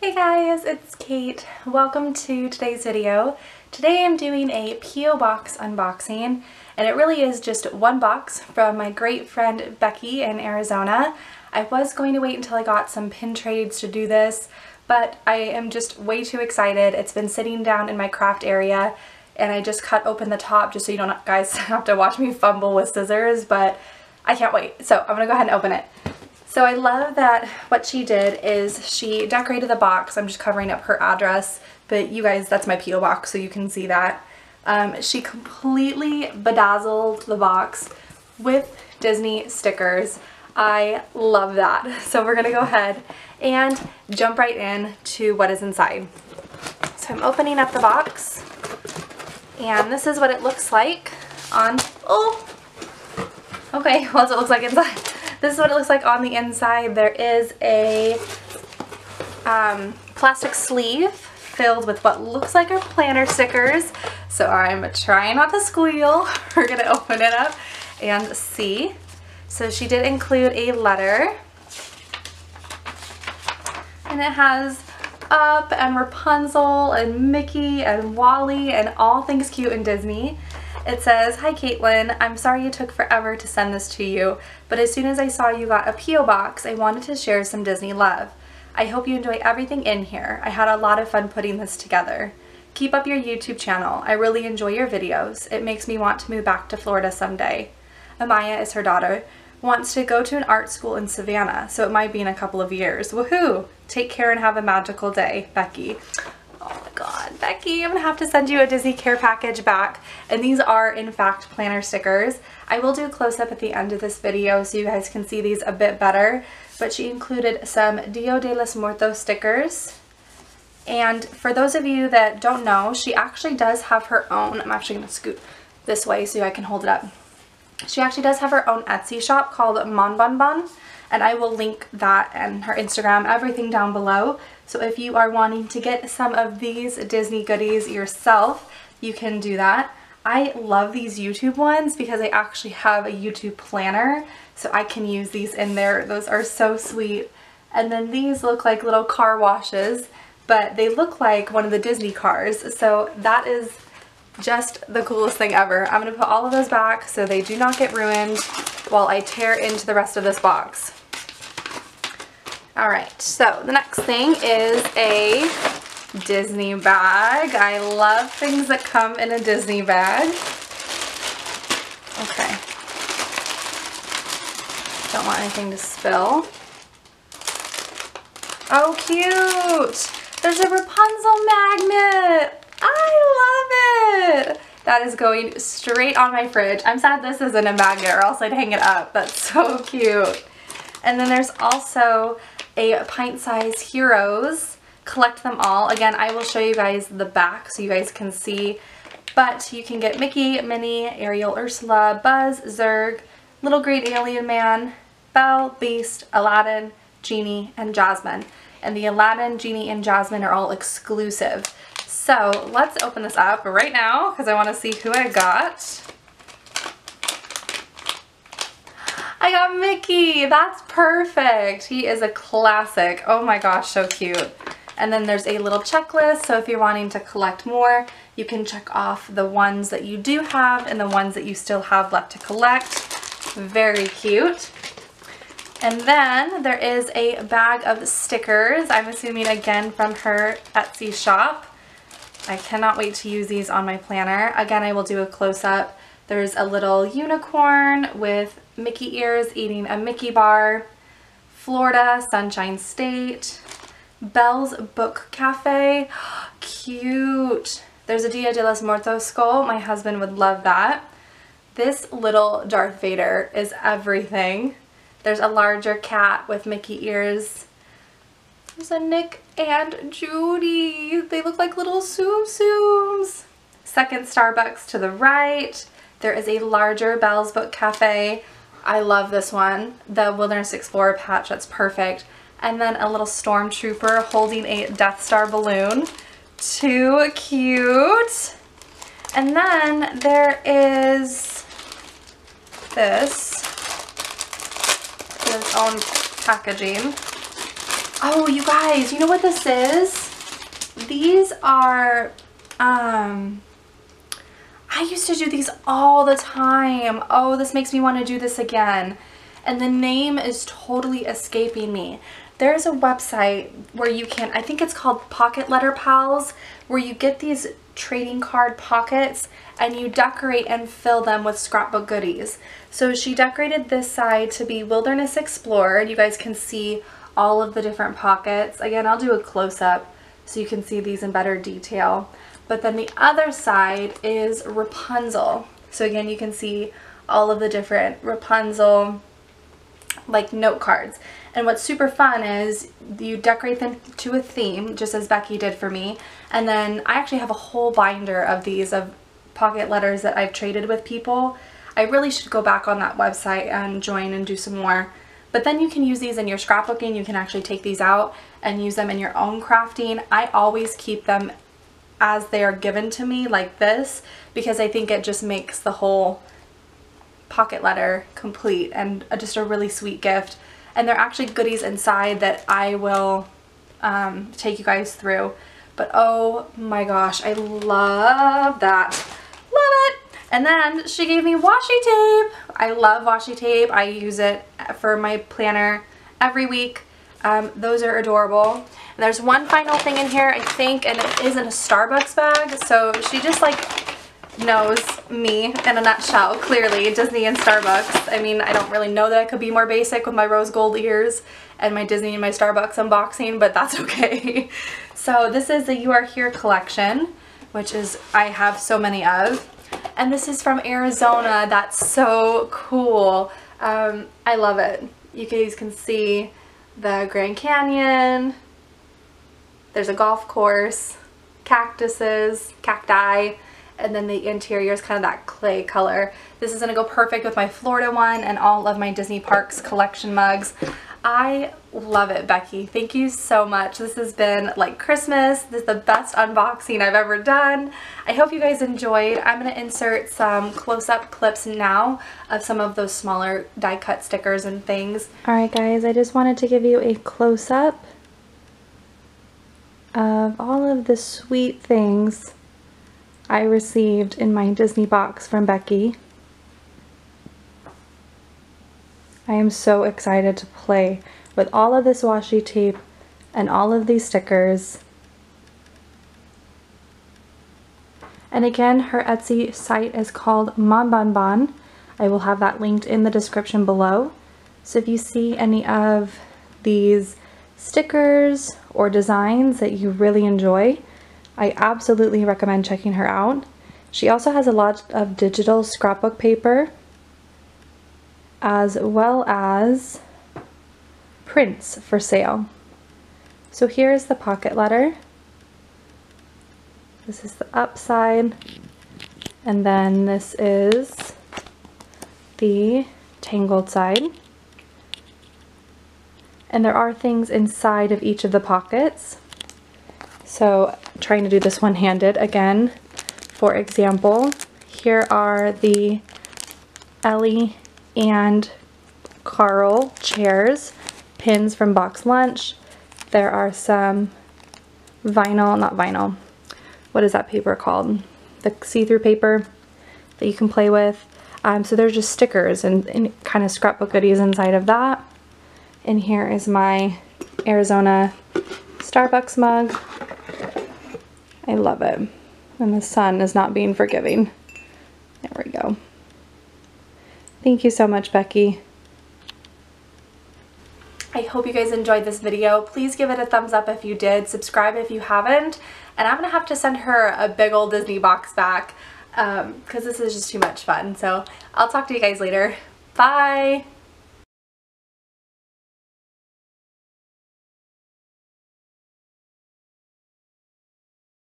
Hey guys, it's Kate. Welcome to today's video. Today I'm doing a P.O. box unboxing, and it really is just one box from my great friend Becky in Arizona. I was going to wait until I got some pin trades to do this, but I am just way too excited. It's been sitting down in my craft area, and I just cut open the top just so you don't guys have to watch me fumble with scissors, but I can't wait. So I'm gonna go ahead and open it. So I love that what she did is she decorated the box. I'm just covering up her address, but you guys, that's my P.O. box, so you can see that. She completely bedazzled the box with Disney stickers. I love that. So we're gonna go ahead and jump right in to what is inside. So I'm opening up the box, and this is what it looks like on, okay, well, that's what it looks like inside. This is what it looks like on the inside. There is a plastic sleeve filled with what looks like our planner stickers. So I'm trying not to squeal. We're gonna open it up and see. So she did include a letter, and it has Up and Rapunzel and Mickey and Wally and all things cute in Disney. It says, "Hi Kaitlyn, I'm sorry it took forever to send this to you, but as soon as I saw you got a P.O. box, I wanted to share some Disney love. I hope you enjoy everything in here. I had a lot of fun putting this together. Keep up your YouTube channel. I really enjoy your videos. It makes me want to move back to Florida someday. Amaya is her daughter. Wants to go to an art school in Savannah, so it might be in a couple of years. Woohoo! Take care and have a magical day, Becky." Oh my god, Becky, I'm gonna have to send you a Disney care package back. And these are, in fact, planner stickers. I will do a close-up at the end of this video so you guys can see these a bit better. But she included some Dia de los Muertos stickers. And for those of you that don't know, she actually does have her own, I'm actually gonna scoot this way so I can hold it up. She actually does have her own Etsy shop called Mon Bon Bon, and I will link that and her Instagram, everything down below. So if you are wanting to get some of these Disney goodies yourself, you can do that. I love these YouTube ones because I actually have a YouTube planner, so I can use these in there. Those are so sweet. And then these look like little car washes, but they look like one of the Disney cars. So that is just the coolest thing ever. I'm gonna put all of those back so they do not get ruined while I tear into the rest of this box. Alright, so the next thing is a Disney bag. I love things that come in a Disney bag. Okay. Don't want anything to spill. Oh, cute! There's a Rapunzel magnet! I love it! That is going straight on my fridge. I'm sad this isn't a magnet or else I'd hang it up. That's so cute. And then there's also a pint-size Heroes. Collect them all. Again, I will show you guys the back so you guys can see. But you can get Mickey, Minnie, Ariel, Ursula, Buzz, Zurg, Little Green Alien Man, Belle, Beast, Aladdin, Genie, and Jasmine. And the Aladdin, Genie, and Jasmine are all exclusive. So let's open this up right now because I want to see who I got. I got Mickey. That's perfect. He is a classic. Oh my gosh, so cute. And then there's a little checklist, so if you're wanting to collect more, you can check off the ones that you do have and the ones that you still have left to collect. Very cute. And then there is a bag of stickers, I'm assuming again from her Etsy shop. I cannot wait to use these on my planner. Again, I will do a close-up. There's a little unicorn with Mickey ears eating a Mickey bar, Florida, Sunshine State, Belle's Book Cafe, cute. There's a Dia de los Muertos skull. My husband would love that. This little Darth Vader is everything. There's a larger cat with Mickey ears. There's a Nick and Judy. They look like little Tsum Tsums. Second Starbucks to the right. There is a larger Belle's Book Cafe. I love this one. The Wilderness Explorer patch, that's perfect. And then a little stormtrooper holding a Death Star balloon. Too cute. And then there is this. Its own packaging. Oh, you guys, you know what this is? These are, I used to do these all the time. Oh, this makes me want to do this again. And the name is totally escaping me. There's a website where you can, I think it's called Pocket Letter Pals, where you get these trading card pockets and you decorate and fill them with scrapbook goodies. So she decorated this side to be Wilderness Explorer, and you guys can see all of the different pockets. Again, I'll do a close-up so you can see these in better detail. But then the other side is Rapunzel. So again, you can see all of the different Rapunzel like note cards. And what's super fun is you decorate them to a theme, just as Becky did for me. And then I actually have a whole binder of these, of pocket letters that I've traded with people. I really should go back on that website and join and do some more. But then you can use these in your scrapbooking. You can actually take these out and use them in your own crafting. I always keep them as they are given to me like this, because I think it just makes the whole pocket letter complete and just a really sweet gift. And they're actually goodies inside that I will take you guys through. But oh my gosh, I love that. Love it. And then she gave me washi tape. I love washi tape. I use it for my planner every week. Those are adorable. And there's one final thing in here, I think, and it is in a Starbucks bag. So she just like knows me in a nutshell, clearly. Disney and Starbucks. I mean, I don't really know that I could be more basic with my rose gold ears and my Disney and my Starbucks unboxing, but that's okay. So this is the You Are Here collection, which is, I have so many of. And this is from Arizona. That's so cool. I love it. You guys can see the Grand Canyon. There's a golf course, cactuses, cacti, and then the interior is kind of that clay color. This is going to go perfect with my Florida one and all of my Disney Parks collection mugs. I love it, Becky. Thank you so much. This has been like Christmas. This is the best unboxing I've ever done. I hope you guys enjoyed. I'm going to insert some close-up clips now of some of those smaller die-cut stickers and things. Alright guys, I just wanted to give you a close-up of all of the sweet things I received in my Disney box from Becky. I am so excited to play with all of this washi tape and all of these stickers. And again, her Etsy site is called Mon Bon Bon. I will have that linked in the description below. So if you see any of these stickers or designs that you really enjoy, I absolutely recommend checking her out. She also has a lot of digital scrapbook paper, as well as prints for sale. So here is the pocket letter. This is the upside, and then this is the tangled side. And there are things inside of each of the pockets. So trying to do this one-handed again. For example, here are the Ellie and Carl chairs, pins from Box Lunch. There are some vinyl, not vinyl, what is that paper called? The see-through paper that you can play with. So there's just stickers and kind of scrapbook goodies inside of that. And here is my Arizona Starbucks mug. I love it. And the sun is not being forgiving. There we go. Thank you so much, Becky. I hope you guys enjoyed this video. Please give it a thumbs up if you did. Subscribe if you haven't. And I'm going to have to send her a big old Disney box back because this is just too much fun. So I'll talk to you guys later. Bye!